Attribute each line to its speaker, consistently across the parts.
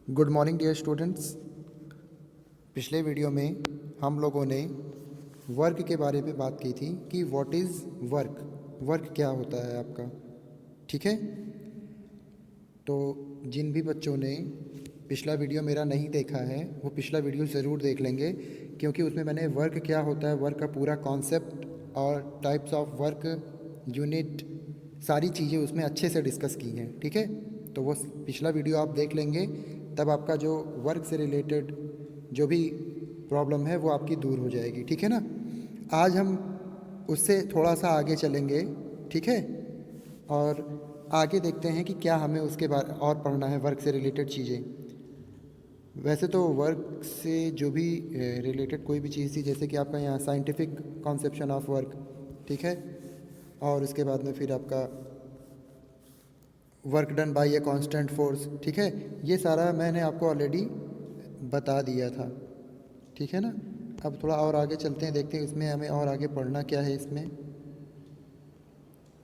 Speaker 1: Good morning dear students. पिछले video में हम लोगों ने वर्क के बारे में बात की थी कि व्हाट इज़ वर्क, वर्क क्या होता है आपका। ठीक है, तो जिन भी बच्चों ने पिछला वीडियो मेरा नहीं देखा है वो पिछला वीडियो ज़रूर देख लेंगे, क्योंकि उसमें मैंने वर्क क्या होता है, वर्क का पूरा कॉन्सेप्ट और टाइप्स ऑफ वर्क, यूनिट, सारी चीज़ें उसमें अच्छे से डिस्कस की हैं। ठीक है, तो वो पिछला वीडियो आप देख लेंगे, तब आपका जो वर्क से रिलेटेड जो भी प्रॉब्लम है वो आपकी दूर हो जाएगी। ठीक है ना। आज हम उससे थोड़ा सा आगे चलेंगे। ठीक है, और आगे देखते हैं कि क्या हमें उसके बारे और पढ़ना है, वर्क से रिलेटेड चीज़ें। वैसे तो वर्क से जो भी रिलेटेड कोई भी चीज़ थी, जैसे कि आपका यहाँ साइंटिफिक कॉन्सेप्शन ऑफ वर्क, ठीक है, और उसके बाद में फिर आपका work done by a constant force, ठीक है, ये सारा मैंने आपको ऑलरेडी बता दिया था। ठीक है ना। अब थोड़ा और आगे चलते हैं, देखते हैं इसमें हमें और आगे पढ़ना क्या है इसमें,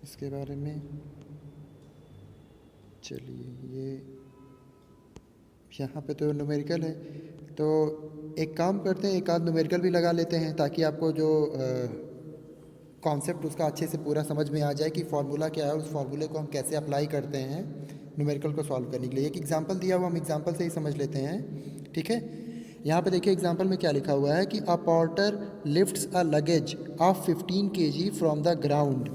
Speaker 1: इसके बारे में। चलिए, ये यहाँ पे तो न्यूमेरिकल है, तो एक काम करते हैं, एक आध न्यूमेरिकल भी लगा लेते हैं, ताकि आपको जो कॉन्सेप्ट उसका अच्छे से पूरा समझ में आ जाए कि फार्मूला क्या है और उस फार्मूले को हम कैसे अप्लाई करते हैं न्यूमेरिकल को सॉल्व करने के लिए। एक एग्जांपल दिया हुआ, हम एग्जांपल से ही समझ लेते हैं। ठीक है, यहाँ पे देखिए एग्जांपल में क्या लिखा हुआ है कि a porter lifts a luggage of 15 kg from the ground.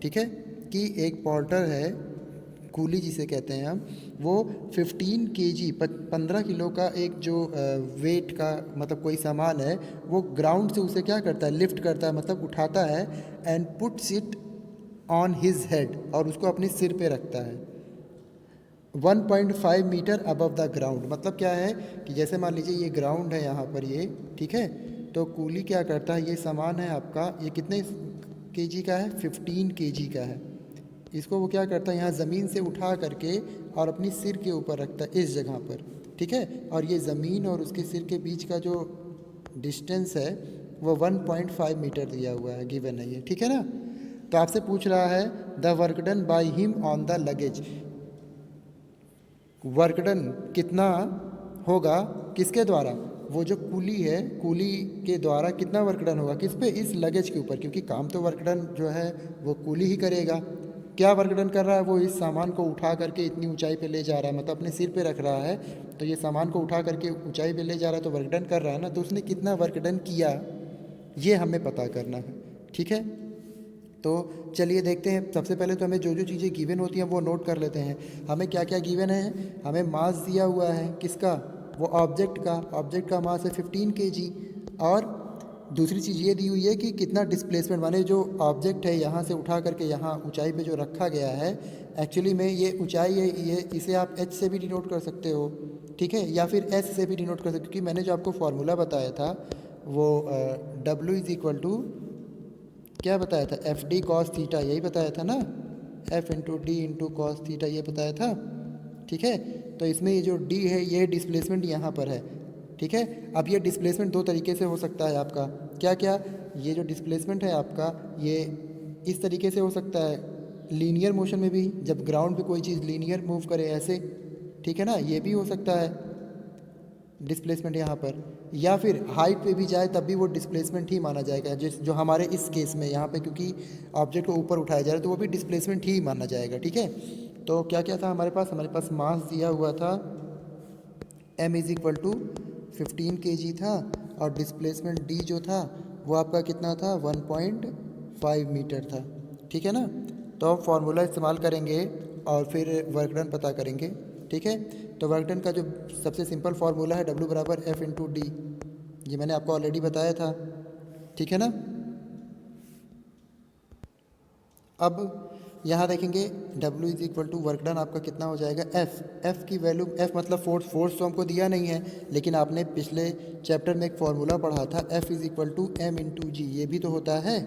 Speaker 1: ठीक है, कि एक पोर्टर है, कूली जिसे कहते हैं हम, वो 15 kg 15 किलो का एक जो वेट का मतलब कोई सामान है, वो ग्राउंड से उसे क्या करता है, लिफ्ट करता है, मतलब उठाता है, and puts it on his head, और उसको अपने सिर पे रखता है 1.5 मीटर अबव द ग्राउंड। मतलब क्या है कि जैसे मान लीजिए ये ग्राउंड है यहाँ पर, ये ठीक है, तो कूली क्या करता है, ये सामान है आपका, ये कितने केजी का है, 15 केजी का है, इसको वो क्या करता है, यहाँ ज़मीन से उठा करके और अपनी सिर के ऊपर रखता है इस जगह पर। ठीक है, और ये ज़मीन और उसके सिर के बीच का जो डिस्टेंस है वो 1.5 मीटर दिया हुआ है, गिवन है ये। ठीक है ना। तो आपसे पूछ रहा है the work done by him on the luggage, work done कितना होगा, किसके द्वारा, वो जो कूली है, कूली के द्वारा कितना वर्क डन होगा, किस पे, इस लगेज के ऊपर, क्योंकि काम तो वर्क डन जो है वो कूली ही करेगा। क्या वर्क डन कर रहा है, वो इस सामान को उठा करके इतनी ऊंचाई पे ले जा रहा है, मतलब अपने सिर पे रख रहा है, तो ये सामान को उठा करके ऊंचाई पे ले जा रहा है, तो वर्क डन कर रहा है ना, तो उसने कितना वर्क डन किया ये हमें पता करना है। ठीक है, तो चलिए देखते हैं। सबसे पहले तो हमें जो जो चीज़ें गिवन होती हैं वो नोट कर लेते हैं। हमें क्या क्या गिवन है, हमें मास दिया हुआ है, किसका, वो ऑब्जेक्ट का मास है 15 kg, और दूसरी चीज़ ये दी हुई है कि कितना डिस्प्लेसमेंट, माने जो ऑब्जेक्ट है यहाँ से उठा करके यहाँ ऊंचाई पे जो रखा गया है, एक्चुअली में ये ऊंचाई है, ये इसे आप h से भी डिनोट कर सकते हो, ठीक है, या फिर s से भी डिनोट कर सकते हो, क्योंकि मैंने जो आपको फार्मूला बताया था वो W इज़ इक्वल टू क्या बताया था, एफ डी कॉस थीटा, यही बताया था ना, F into D into cos theta, ये बताया था। ठीक है, तो इसमें ये जो डी है ये डिस्प्लेसमेंट यहाँ पर है। ठीक है, अब ये डिस्प्लेसमेंट दो तरीके से हो सकता है आपका, क्या क्या, ये जो डिस्प्लेसमेंट है आपका ये इस तरीके से हो सकता है, लीनियर मोशन में भी, जब ग्राउंड पे कोई चीज़ लीनियर मूव करे ऐसे, ठीक है ना, ये भी हो सकता है डिस्प्लेसमेंट यहाँ पर, या फिर हाइट पे भी जाए तब भी वो डिस्प्लेसमेंट ही माना जाएगा, जिस जो हमारे इस केस में यहाँ पे, क्योंकि ऑब्जेक्ट को ऊपर उठाया जा रहा है तो वो भी डिस्प्लेसमेंट ही माना जाएगा। ठीक है, तो क्या क्या था हमारे पास मास दिया हुआ था m is equal to 15 kg था, और डिस्प्लेसमेंट d जो था वो आपका कितना था, 1.5 मीटर था। ठीक है ना, तो हम फार्मूला इस्तेमाल करेंगे और फिर वर्क डन पता करेंगे। ठीक है, तो वर्क डन का जो सबसे सिंपल फार्मूला है W बराबर F इंटू डी, ये मैंने आपको ऑलरेडी बताया था। ठीक है ना। अब यहाँ देखेंगे W is equal to work done आपका कितना हो जाएगा, F की वैल्यू, F मतलब फोर्स तो हमको दिया नहीं है, लेकिन आपने पिछले चैप्टर में एक फार्मूला पढ़ा था, F is equal to M into g, ये भी तो होता है।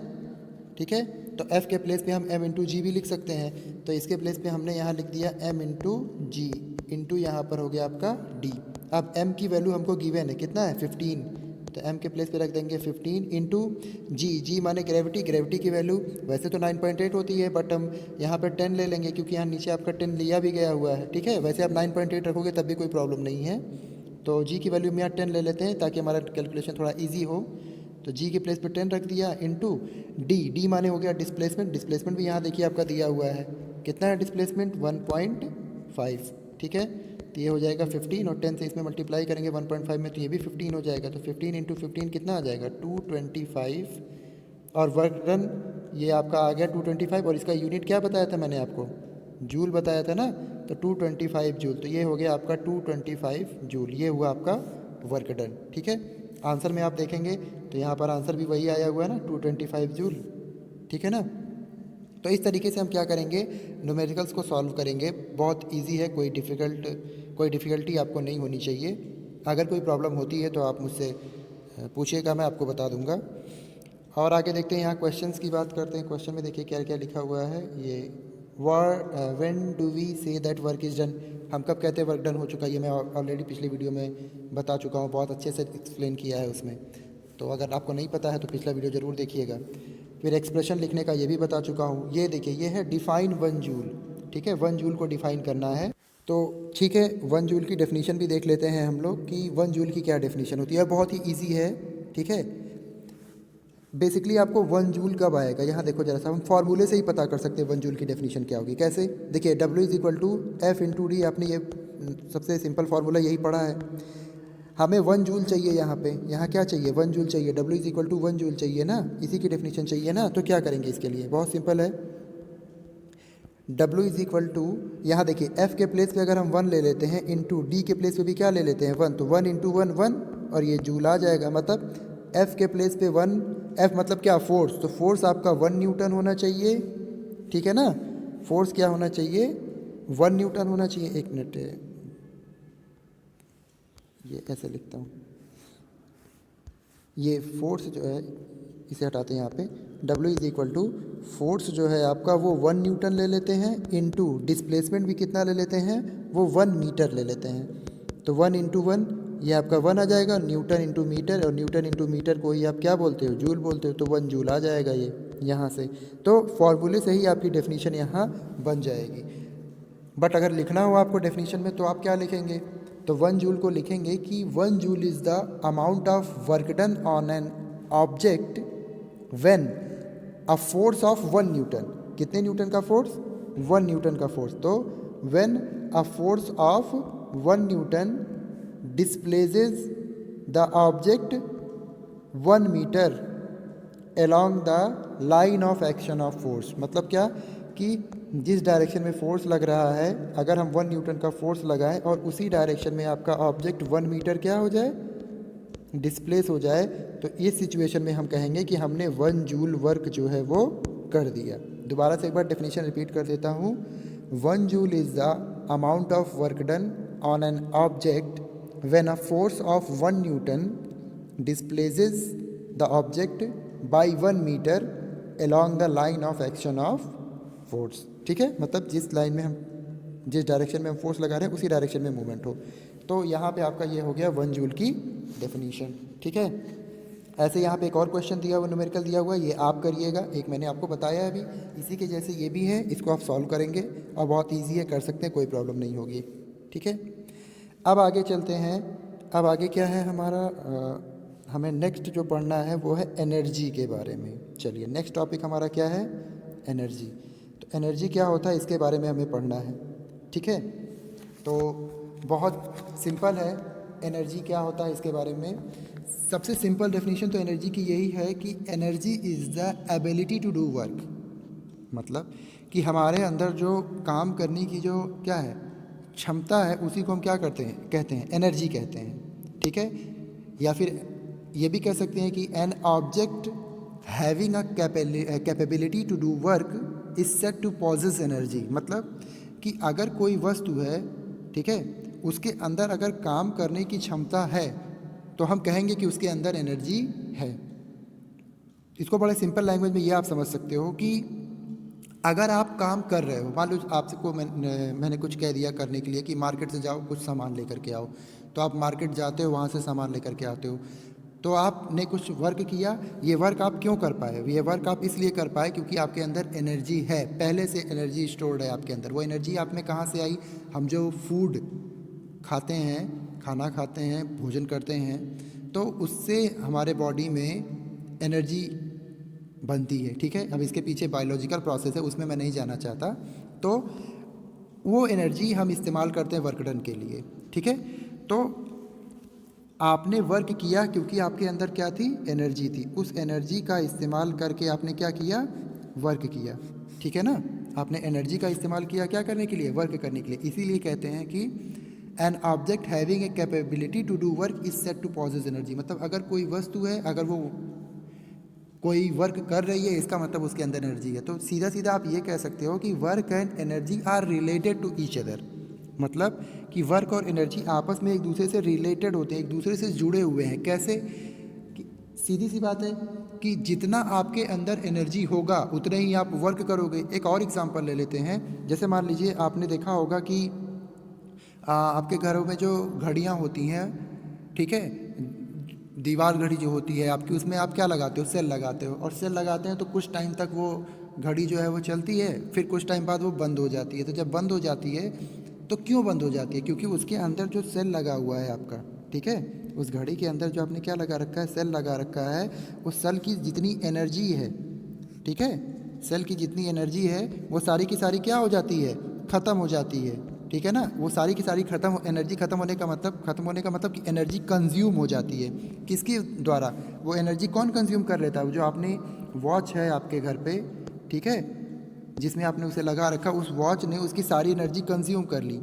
Speaker 1: ठीक है, तो F के प्लेस पे हम M इंटू जी भी लिख सकते हैं, तो इसके प्लेस पे हमने यहाँ लिख दिया M इंटू जी, इंटू यहाँ पर हो गया आपका D। अब M की वैल्यू हमको गिवन है, कितना है, 15, तो m के प्लेस पे रख देंगे 15 इंटू जी माने ग्रेविटी की वैल्यू वैसे तो 9.8 होती है, बट हम यहाँ पर 10 ले लेंगे क्योंकि यहाँ नीचे आपका 10 लिया भी गया हुआ है, ठीक है। वैसे आप 9.8 रखोगे तब भी कोई प्रॉब्लम नहीं है, तो जी की वैल्यू में यहाँ 10 ले लेते हैं ताकि हमारा कैलकुलेशन थोड़ा ईजी हो। तो जी के प्लेस पे 10 रख दिया इंटू डी माने हो गया डिस्प्लेसमेंट भी यहाँ देखिए आपका दिया हुआ है, कितना है डिस्प्लेसमेंट 1.5, ठीक है। तो ये हो जाएगा 15 और 10 से इसमें मल्टीप्लाई करेंगे 1.5 में, तो ये भी 15 हो जाएगा। तो 15 इंटू 15 कितना आ जाएगा 225, और वर्क डन ये आपका आ गया 225, और इसका यूनिट क्या बताया था मैंने आपको, जूल बताया था ना, तो 225 जूल। तो ये हो गया आपका 225 जूल, ये हुआ आपका वर्क डन, ठीक है। आंसर में आप देखेंगे तो यहाँ पर आंसर भी वही आया हुआ है ना 225 जूल, ठीक है ना। तो इस तरीके से हम क्या करेंगे, न्यूमेरिकल्स को सॉल्व करेंगे। बहुत इजी है, कोई डिफ़िकल्टी आपको नहीं होनी चाहिए। अगर कोई प्रॉब्लम होती है तो आप मुझसे पूछिएगा, मैं आपको बता दूंगा। और आगे देखते हैं, यहाँ क्वेश्चंस की बात करते हैं। क्वेश्चन में देखिए क्या क्या लिखा हुआ है। ये when do we say that work is done, हम कब कहते हैं वर्क डन हो चुका है। ये मैं ऑलरेडी पिछले वीडियो में बता चुका हूँ, बहुत अच्छे से एक्सप्लेन किया है उसमें। तो अगर आपको नहीं पता है तो पिछला वीडियो ज़रूर देखिएगा। फिर एक्सप्रेशन लिखने का ये भी बता चुका हूँ। ये देखिए, ये है डिफ़ाइन 1 जूल, ठीक है। 1 जूल को डिफ़ाइन करना है, तो ठीक है 1 जूल की डेफिनेशन भी देख लेते हैं हम लोग कि 1 जूल की क्या डेफिनेशन होती है। बहुत ही ईजी है, ठीक है। बेसिकली आपको 1 जूल कब आएगा, यहाँ देखो जरा सा, हम फार्मूले से ही पता कर सकते हैं 1 जूल की डेफिनेशन क्या होगी। कैसे, देखिए W is equal to F into D, आपने ये सबसे सिंपल फार्मूला यही पढ़ा है। हमें 1 जूल चाहिए, यहाँ पे यहाँ क्या चाहिए 1 जूल चाहिए, W is equal to 1 joule चाहिए ना, इसी की डेफिनेशन चाहिए ना। तो क्या करेंगे इसके लिए, बहुत सिंपल है। W इज इक्वल टू, यहाँ देखिए F के प्लेस पे अगर हम 1 ले लेते हैं, इंटू डी के प्लेस पे भी क्या ले लेते हैं 1, तो 1 इंटू 1 1, और ये जूल आ जाएगा। मतलब F के प्लेस पे 1, F मतलब क्या, फोर्स, तो फोर्स आपका 1 न्यूटन होना चाहिए, ठीक है ना। फोर्स क्या होना चाहिए, 1 न्यूटन होना चाहिए। एक मिनट, ये ऐसे लिखता हूँ, ये फोर्स जो है इसे हटाते हैं यहाँ पे। W is equal to force जो है आपका वो 1 न्यूटन ले लेते हैं, इंटू डिस्प्लेसमेंट भी कितना ले लेते हैं, वो 1 मीटर ले लेते हैं। तो 1 इंटू 1, ये आपका 1 आ जाएगा, न्यूटन इंटू मीटर, और न्यूटन इंटू मीटर को ही आप क्या बोलते हो, जूल बोलते हो। तो 1 जूल आ जाएगा ये यहाँ से। तो फॉर्मूले से ही आपकी डेफिनेशन यहाँ बन जाएगी। बट अगर लिखना हो आपको डेफिनेशन में, तो आप क्या लिखेंगे, तो 1 जूल को लिखेंगे कि 1 joule is the amount of work done on an object when a force of 1 newton, कितने न्यूटन का फोर्स, 1 न्यूटन का फोर्स। तो when a force of 1 newton displaces the object 1 metre along the line of action of force. मतलब क्या, कि जिस direction में force लग रहा है, अगर हम 1 न्यूटन का फोर्स लगाएं और उसी डायरेक्शन में आपका ऑब्जेक्ट 1 मीटर क्या हो जाए, डिस्प्लेस हो जाए, तो इस सिचुएशन में हम कहेंगे कि हमने 1 जूल वर्क जो है वो कर दिया। दोबारा से एक बार डेफिनेशन रिपीट कर देता हूँ। 1 joule is the amount of work done on an object when a force of 1 newton displaces the object by 1 metre along the line of action of force, ठीक है। मतलब जिस लाइन में हम, जिस डायरेक्शन में हम फोर्स लगा रहे हैं उसी डायरेक्शन में मूवमेंट हो। तो यहाँ पे आपका ये हो गया 1 जूल की डेफिनेशन, ठीक है। ऐसे यहाँ पे एक और क्वेश्चन दिया हुआ, न्यूमेरिकल दिया हुआ, ये आप करिएगा। एक मैंने आपको बताया अभी, इसी के जैसे ये भी है, इसको आप सॉल्व करेंगे और बहुत ईजी है, कर सकते हैं, कोई प्रॉब्लम नहीं होगी, ठीक है। अब आगे चलते हैं। अब आगे क्या है हमारा, हमें नेक्स्ट जो पढ़ना है वो है एनर्जी के बारे में। चलिए, नेक्स्ट टॉपिक हमारा क्या है, एनर्जी। तो एनर्जी क्या होता है इसके बारे में हमें पढ़ना है, ठीक है। तो बहुत सिंपल है, एनर्जी क्या होता है इसके बारे में। सबसे सिंपल डेफिनेशन तो एनर्जी की यही है कि energy is the ability to do work. मतलब कि हमारे अंदर जो काम करने की जो क्या है क्षमता है, उसी को हम क्या कहते हैं एनर्जी कहते हैं, ठीक है। या फिर ये भी कह सकते हैं कि an object having a capability to do work is said to possess energy. मतलब कि अगर कोई वस्तु है, ठीक है, उसके अंदर अगर काम करने की क्षमता है, तो हम कहेंगे कि उसके अंदर एनर्जी है। इसको बड़े सिंपल लैंग्वेज में ये आप समझ सकते हो कि अगर आप काम कर रहे हो, मान लो आपसे को मैंने कुछ कह दिया करने के लिए कि मार्केट से जाओ कुछ सामान लेकर के आओ, तो आप मार्केट जाते हो, वहाँ से सामान लेकर के आते हो। तो आपने कुछ वर्क किया, ये वर्क आप क्यों कर पाए? ये वर्क आप इसलिए कर पाए क्योंकि आपके अंदर एनर्जी है, पहले से एनर्जी स्टोर्ड है आपके अंदर। वो एनर्जी आप में कहाँ से आई? हम जो फूड खाते हैं, खाना खाते हैं, भोजन करते हैं, तो उससे हमारे बॉडी में एनर्जी बनती है, ठीक है। अब इसके पीछे बायोलॉजिकल प्रोसेस है, उसमें मैं नहीं जाना चाहता। तो वो एनर्जी हम इस्तेमाल करते हैं वर्क डन के लिए, ठीक है। तो आपने वर्क किया क्योंकि आपके अंदर क्या थी? एनर्जी थी। उस एनर्जी का इस्तेमाल करके आपने क्या किया? वर्क किया, ठीक है ना। आपने एनर्जी का इस्तेमाल किया क्या करने के लिए? वर्क करने के लिए। इसीलिए कहते हैं कि an object having a capability to do work is said to possess energy. मतलब अगर कोई वस्तु है, अगर वो कोई वर्क कर रही है, इसका मतलब उसके अंदर एनर्जी है। तो सीधा सीधा आप ये कह सकते हो कि work and energy are related to each other. मतलब कि वर्क और एनर्जी आपस में एक दूसरे से रिलेटेड होते हैं, एक दूसरे से जुड़े हुए हैं। कैसे? कि सीधी सी बात है कि जितना आपके अंदर एनर्जी होगा उतने ही आप वर्क करोगे। एक और एग्जांपल ले लेते हैं। जैसे मान लीजिए आपने देखा होगा कि आपके घरों में जो घड़ियाँ होती हैं, ठीक है, दीवार घड़ी जो होती है आपकी, उसमें आप क्या लगाते हो? सेल लगाते हो। और सेल लगाते हैं तो कुछ टाइम तक वो घड़ी जो है वो चलती है, फिर कुछ टाइम बाद वो बंद हो जाती है। तो जब बंद हो जाती है तो क्यों बंद हो जाती है? क्योंकि उसके अंदर जो सेल लगा हुआ है आपका, ठीक है, उस घड़ी के अंदर जो आपने क्या लगा रखा है? सेल लगा रखा है। उस सेल की जितनी एनर्जी है, ठीक है, सेल की जितनी एनर्जी है वो सारी की सारी क्या हो जाती है? ख़त्म हो जाती है, ठीक है ना। वो सारी की सारी एनर्जी ख़त्म होने का मतलब कि एनर्जी कंज्यूम हो जाती है। किसके द्वारा? वो एनर्जी कौन कंज्यूम कर लेता है? जो आपने वॉच है आपके घर पे, ठीक है, जिसमें आपने उसे लगा रखा, उस वॉच ने उसकी सारी एनर्जी कंज्यूम कर ली।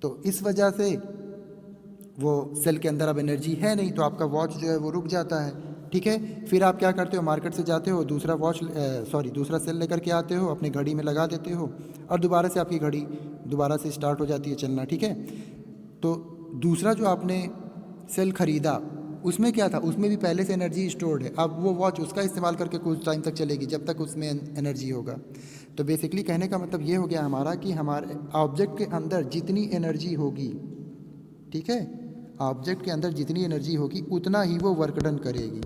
Speaker 1: तो इस वजह से वो सेल के अंदर अब एनर्जी है नहीं, तो आपका वॉच जो है वो रुक जाता है, ठीक है। फिर आप क्या करते हो? मार्केट से जाते हो, दूसरा सेल लेकर के आते हो, अपनी घड़ी में लगा देते हो, और दोबारा से आपकी घड़ी दोबारा से स्टार्ट हो जाती है चलना, ठीक है। तो दूसरा जो आपने सेल खरीदा, उसमें क्या था? उसमें भी पहले से एनर्जी स्टोर्ड है। अब वो वॉच उसका इस्तेमाल करके कुछ टाइम तक चलेगी, जब तक उसमें एनर्जी होगा। तो बेसिकली कहने का मतलब ये हो गया हमारा कि हमारे ऑब्जेक्ट के अंदर जितनी एनर्जी होगी, ठीक है, ऑब्जेक्ट के अंदर जितनी एनर्जी होगी उतना ही वो वर्क डन करेगी,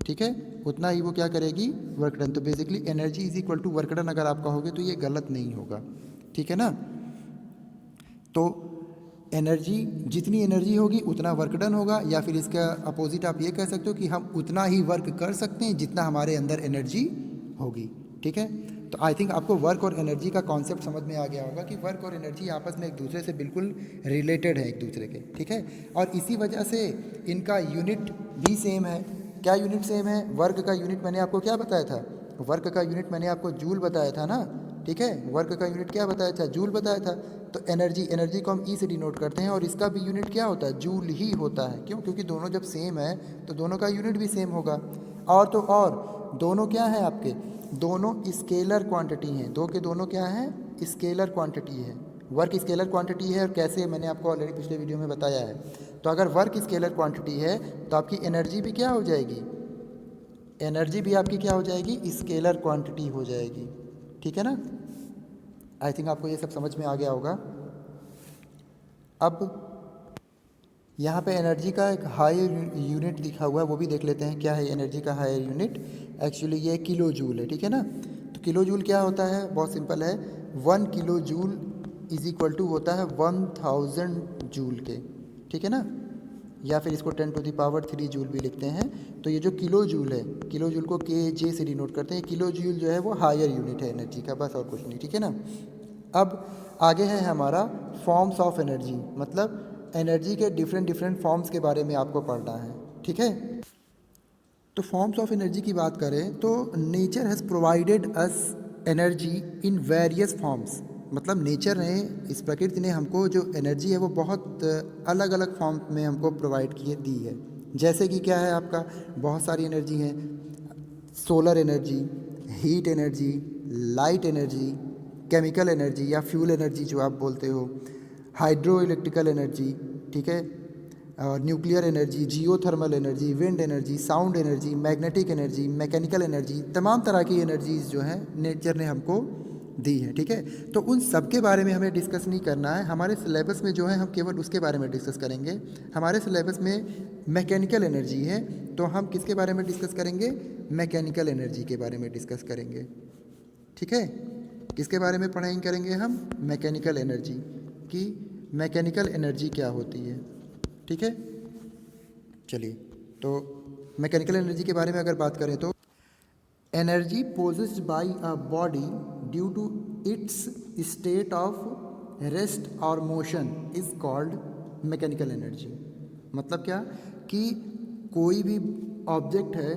Speaker 1: ठीक है, उतना ही वो क्या करेगी? Work done. तो basically energy is equal to work done अगर आप कहोगे तो ये गलत नहीं होगा, ठीक है ना। तो एनर्जी, जितनी एनर्जी होगी उतना वर्क डन होगा, या फिर इसका अपोजिट आप ये कह सकते हो कि हम उतना ही वर्क कर सकते हैं जितना हमारे अंदर एनर्जी होगी, ठीक है। तो आई थिंक आपको वर्क और एनर्जी का कॉन्सेप्ट समझ में आ गया होगा कि वर्क और एनर्जी आपस में एक दूसरे से बिल्कुल रिलेटेड है एक दूसरे के, ठीक है। और इसी वजह से इनका यूनिट भी सेम है। क्या यूनिट सेम है? वर्क का यूनिट मैंने आपको क्या बताया था? वर्क का यूनिट मैंने आपको जूल बताया था ना, ठीक है। वर्क का यूनिट क्या बताया था? जूल बताया था। तो एनर्जी को हम ई से डिनोट करते हैं, और इसका भी यूनिट क्या होता है? जूल ही होता है। क्यों? क्योंकि दोनों जब सेम है तो दोनों का यूनिट भी सेम होगा। और तो और दोनों क्या है आपके? दोनों स्केलर क्वांटिटी हैं। दो के दोनों क्या हैं? स्केलर क्वांटिटी है। वर्क स्केलर क्वांटिटी है, और कैसे मैंने आपको ऑलरेडी पिछले वीडियो में बताया है। तो अगर वर्क स्केलर क्वांटिटी है तो आपकी एनर्जी भी क्या हो जाएगी? एनर्जी भी आपकी क्या हो जाएगी? स्केलर क्वांटिटी हो जाएगी, ठीक है ना। आई थिंक आपको ये सब समझ में आ गया होगा। अब यहाँ पे एनर्जी का एक हायर यूनिट लिखा हुआ है, वो भी देख लेते हैं क्या है एनर्जी का हायर यूनिट। एक्चुअली ये किलो जूल है, ठीक है ना। तो किलो जूल क्या होता है? बहुत सिंपल है। 1 kilojoule is equal to होता है 1000 जूल के, ठीक है ना। या फिर इसको 10⁻³ जूल भी लिखते हैं। तो ये जो किलो जूल है, किलो जूल को kJ से डिनोट करते हैं। किलो जूल जो है वो हायर यूनिट है एनर्जी का, बस और कुछ नहीं, ठीक है ना। अब आगे है हमारा फॉर्म्स ऑफ एनर्जी, मतलब एनर्जी के डिफरेंट फॉर्म्स के बारे में आपको पढ़ना है, ठीक है। तो फॉर्म्स ऑफ एनर्जी की बात करें तो nature has provided us energy in various forms. मतलब नेचर ने, इस प्रकृति ने हमको जो एनर्जी है वो बहुत अलग अलग फॉर्म में हमको प्रोवाइड किए दी है। जैसे कि क्या है आपका? बहुत सारी एनर्जी हैं। Solar energy, heat energy, light energy, chemical energy या फ्यूल एनर्जी जो आप बोलते हो, हाइड्रो इलेक्ट्रिकल एनर्जी, ठीक है, और nuclear energy, geothermal energy, wind energy, sound energy, magnetic energy, mechanical energy, तमाम तरह की एनर्जीज़ जो हैं नेचर ने हमको दी है, ठीक है। तो उन सब के बारे में हमें डिस्कस नहीं करना है। हमारे सिलेबस में जो है हम केवल उसके बारे में डिस्कस करेंगे। हमारे सिलेबस में मैकेनिकल एनर्जी है, तो हम किसके बारे में डिस्कस करेंगे? मैकेनिकल एनर्जी के बारे में डिस्कस करेंगे, ठीक है। किसके बारे में पढ़ाई करेंगे हम? मैकेनिकल एनर्जी की। मैकेनिकल एनर्जी क्या होती है, ठीक है। चलिए, तो मैकेनिकल एनर्जी के बारे में अगर बात करें तो energy possessed by a body due to its state of rest और motion is called mechanical energy. मतलब क्या कि कोई भी ऑब्जेक्ट है,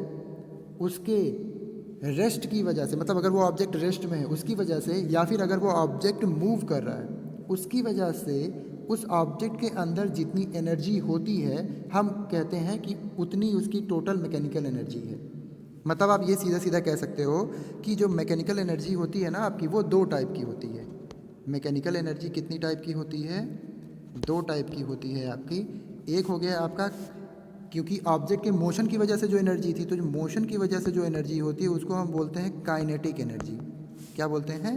Speaker 1: उसके रेस्ट की वजह से, मतलब अगर वो ऑब्जेक्ट रेस्ट में है उसकी वजह से, या फिर अगर वो ऑब्जेक्ट मूव कर रहा है उसकी वजह से, उस ऑब्जेक्ट के अंदर जितनी एनर्जी होती है हम कहते हैं कि उतनी उसकी टोटल मैकेनिकल एनर्जी है। मतलब आप ये सीधा सीधा कह सकते हो कि जो मैकेनिकल एनर्जी होती है ना आपकी, वो दो टाइप की होती है। मैकेनिकल एनर्जी कितनी टाइप की होती है? दो टाइप की होती है आपकी। एक हो गया आपका, क्योंकि ऑब्जेक्ट के मोशन की वजह से जो एनर्जी थी, तो जो मोशन की वजह से जो एनर्जी होती है उसको हम बोलते हैं काइनेटिक एनर्जी। क्या बोलते हैं?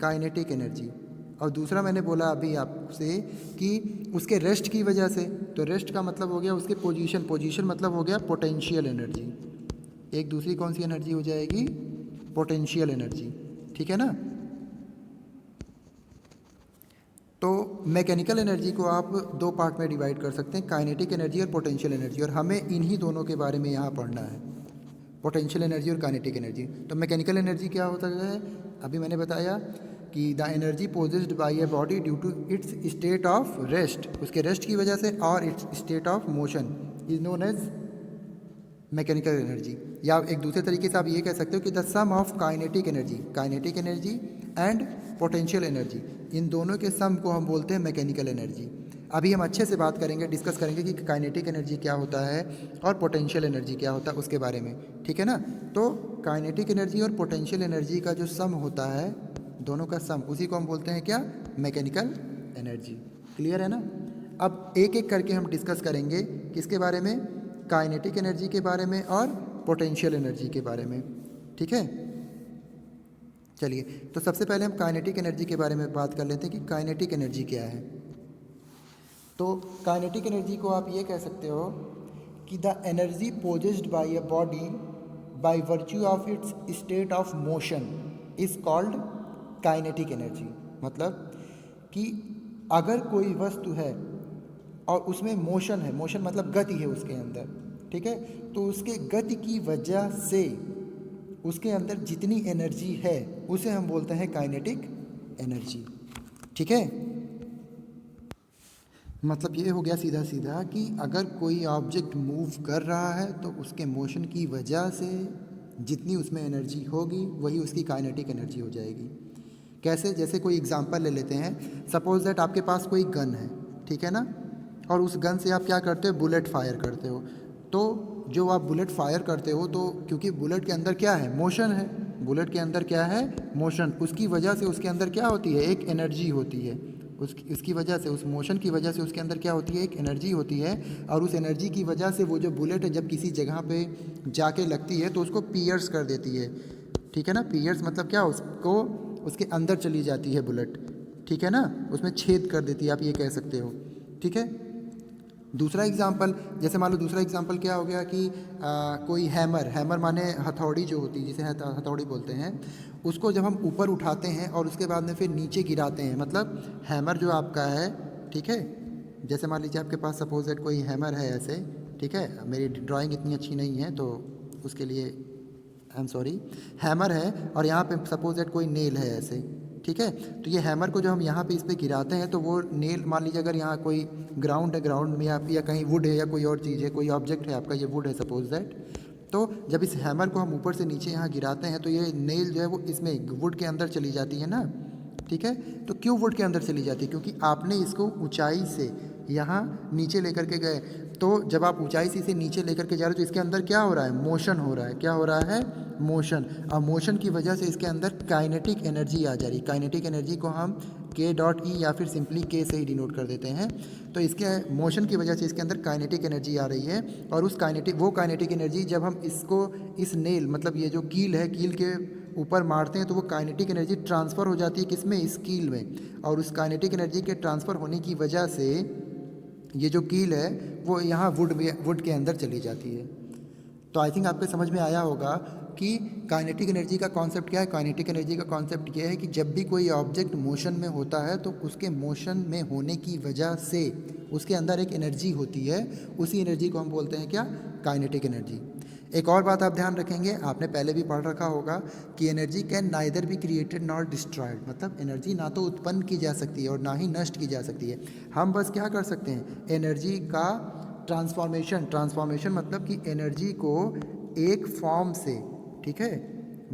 Speaker 1: Kinetic energy. और दूसरा मैंने बोला अभी आपसे कि उसके रेस्ट की वजह से, तो रेस्ट का मतलब हो गया उसके पोजीशन, पोजीशन मतलब हो गया पोटेंशियल एनर्जी। एक दूसरी कौन सी एनर्जी हो जाएगी? पोटेंशियल एनर्जी, ठीक है ना। तो मैकेनिकल एनर्जी को आप दो पार्ट में डिवाइड कर सकते हैं, काइनेटिक एनर्जी और पोटेंशियल एनर्जी, और हमें इन्हीं दोनों के बारे में यहाँ पढ़ना है, पोटेंशियल एनर्जी और काइनेटिक एनर्जी। तो मैकेनिकल एनर्जी क्या होता है? अभी मैंने बताया कि the energy possessed by a body due to its state of rest, उसके रेस्ट की वजह से, और its state of motion is known as mechanical energy. या एक दूसरे तरीके से आप ये कह सकते हो कि the sum of kinetic energy and potential energy, इन दोनों के सम को हम बोलते हैं मैकेनिकल एनर्जी। अभी हम अच्छे से बात करेंगे, डिस्कस करेंगे कि काइनेटिक एनर्जी क्या होता है और पोटेंशियल एनर्जी क्या होता है उसके बारे में, ठीक है ना। तो काइनेटिक एनर्जी और पोटेंशियल एनर्जी का जो सम होता है, दोनों का सम, उसी को हम बोलते हैं क्या? Mechanical energy. क्लियर है ना। अब एक एक करके हम डिस्कस करेंगे, किसके बारे में? काइनेटिक एनर्जी के बारे में और पोटेंशियल एनर्जी के बारे में, ठीक है। चलिए, तो सबसे पहले हम काइनेटिक एनर्जी के बारे में बात कर लेते हैं कि काइनेटिक एनर्जी क्या है। तो काइनेटिक एनर्जी को आप ये कह सकते हो कि the energy possessed by a body by virtue of its state of motion is called kinetic energy. मतलब कि अगर कोई वस्तु है और उसमें मोशन है, मोशन मतलब गति है उसके अंदर, ठीक है, तो उसके गति की वजह से उसके अंदर जितनी एनर्जी है उसे हम बोलते हैं काइनेटिक एनर्जी, ठीक है। मतलब ये हो गया सीधा सीधा कि अगर कोई ऑब्जेक्ट मूव कर रहा है तो उसके मोशन की वजह से जितनी उसमें एनर्जी होगी वही उसकी काइनेटिक एनर्जी हो जाएगी। कैसे? जैसे कोई एग्जांपल ले लेते हैं, सपोज दैट आपके पास कोई गन है, ठीक है ना, और उस गन से आप क्या करते हो? बुलेट फायर करते हो। तो जो आप बुलेट फायर करते हो, तो क्योंकि बुलेट के अंदर क्या है? मोशन है। बुलेट के अंदर क्या है? मोशन। उसकी वजह से उसके अंदर क्या होती है? एक एनर्जी होती है। उसकी वजह से, उस मोशन की वजह से उसके अंदर क्या होती है? एक एनर्जी होती है। और उस एनर्जी की वजह से वो जो बुलेट है जब किसी जगह पे जाके लगती है तो उसको पियर्स कर देती है, ठीक है ना। पियर्स मतलब क्या? उसको उसके अंदर चली जाती है बुलेट, ठीक है ना, उसमें छेद कर देती है, आप ये कह सकते हो, ठीक है। दूसरा एग्जाम्पल, जैसे मान लो दूसरा एग्जाम्पल क्या हो गया कि कोई हैमर माने हथौड़ी जो होती है, जिसे हथौड़ी बोलते हैं, उसको जब हम ऊपर उठाते हैं और उसके बाद में फिर नीचे गिराते हैं, मतलब हैमर जो आपका है, ठीक है, जैसे मान लीजिए आपके पास सपोज दैट कोई हैमर है ऐसे, ठीक है, मेरी ड्राइंग इतनी अच्छी नहीं है तो उसके लिए आई एम सॉरी, हैमर है और यहाँ पे सपोज दैट कोई नेल है ऐसे, ठीक है। तो ये हैमर को जो हम यहाँ पे इस पे गिराते हैं तो वो नेल, मान लीजिए अगर यहाँ कोई ग्राउंड है, ग्राउंड में या कहीं वुड है या कोई और चीज़ है, कोई ऑब्जेक्ट है आपका, ये वुड है सपोज दैट, तो जब इस हैमर को हम ऊपर से नीचे यहाँ गिराते हैं तो ये नेल जो है वो इसमें वुड के अंदर चली जाती है ना, ठीक है। तो क्यों वुड के अंदर चली जाती है? क्योंकि आपने इसको ऊंचाई से यहाँ नीचे लेकर के गए, तो जब आप ऊंचाई से इसे नीचे लेकर के जा रहे हो तो इसके अंदर क्या हो रहा है? मोशन हो रहा है। क्या हो रहा है? मोशन। और मोशन की वजह से इसके अंदर काइनेटिक एनर्जी आ जा रही है। काइनेटिक एनर्जी को हम K.E या फिर सिंपली K से ही डिनोट कर देते हैं। तो इसके मोशन की वजह से इसके अंदर काइनेटिक एनर्जी आ रही है, और उस काइनेटिक एनर्जी जब हम इसको, इस नेल मतलब ये जो कील है, कील के ऊपर मारते हैं तो वो काइनेटिक एनर्जी ट्रांसफ़र हो जाती है किस में, इस कील में, और उस काइनेटिक एनर्जी के ट्रांसफ़र होने की वजह से ये जो कील है वो यहाँ वुड के अंदर चली जाती है। तो आई थिंक आपको समझ में आया होगा कि काइनेटिक एनर्जी का कॉन्सेप्ट क्या है। काइनेटिक एनर्जी का कॉन्सेप्ट ये है कि जब भी कोई ऑब्जेक्ट मोशन में होता है तो उसके मोशन में होने की वजह से उसके अंदर एक एनर्जी होती है, उसी एनर्जी को हम बोलते हैं क्या, काइनेटिक एनर्जी। एक और बात आप ध्यान रखेंगे, आपने पहले भी पढ़ रखा होगा कि energy can neither be created nor destroyed, मतलब एनर्जी ना तो उत्पन्न की जा सकती है और ना ही नष्ट की जा सकती है। हम बस क्या कर सकते हैं, एनर्जी का ट्रांसफॉर्मेशन मतलब कि एनर्जी को एक फॉर्म से, ठीक है,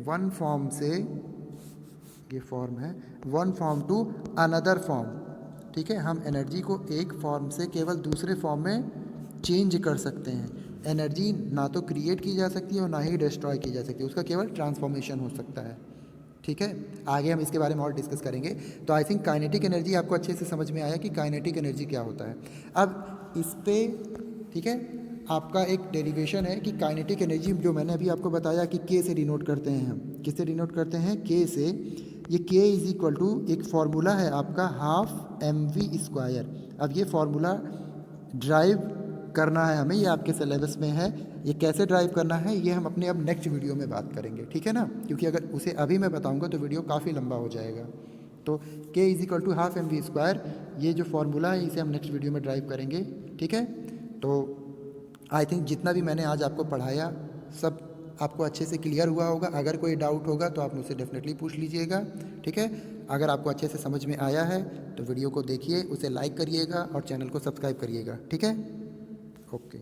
Speaker 1: वन फॉर्म से, ये फॉर्म है, one form to another form, ठीक है, हम एनर्जी को एक फॉर्म से केवल दूसरे फॉर्म में चेंज कर सकते हैं। एनर्जी ना तो क्रिएट की जा सकती है और ना ही डिस्ट्रॉय की जा सकती है, उसका केवल ट्रांसफॉर्मेशन हो सकता है, ठीक है। आगे हम इसके बारे में और डिस्कस करेंगे। तो आई थिंक काइनेटिक एनर्जी आपको अच्छे से समझ में आया कि काइनेटिक एनर्जी क्या होता है। अब इस पे, ठीक है, आपका एक डेरिवेशन है कि काइनेटिक एनर्जी जो मैंने अभी आपको बताया कि के से डिनोट करते हैं, हम किससे डिनोट करते हैं, के से। ये के इज इक्वल टू एक फार्मूला है आपका हाफ mv²। अब ये फार्मूला ड्राइव करना है हमें, ये आपके सिलेबस में है, ये कैसे ड्राइव करना है ये हम अपने अब नेक्स्ट वीडियो में बात करेंगे, ठीक है ना, क्योंकि अगर उसे अभी मैं बताऊंगा तो वीडियो काफ़ी लंबा हो जाएगा। तो k is equal to half mv², ये जो फार्मूला है इसे हम नेक्स्ट वीडियो में ड्राइव करेंगे, ठीक है। तो आई थिंक जितना भी मैंने आज आपको पढ़ाया सब आपको अच्छे से क्लियर हुआ होगा। अगर कोई डाउट होगा तो आप मुझसे डेफिनेटली पूछ लीजिएगा, ठीक है। अगर आपको अच्छे से समझ में आया है तो वीडियो को देखिए, उसे लाइक करिएगा और चैनल को सब्सक्राइब करिएगा, ठीक है। ओके।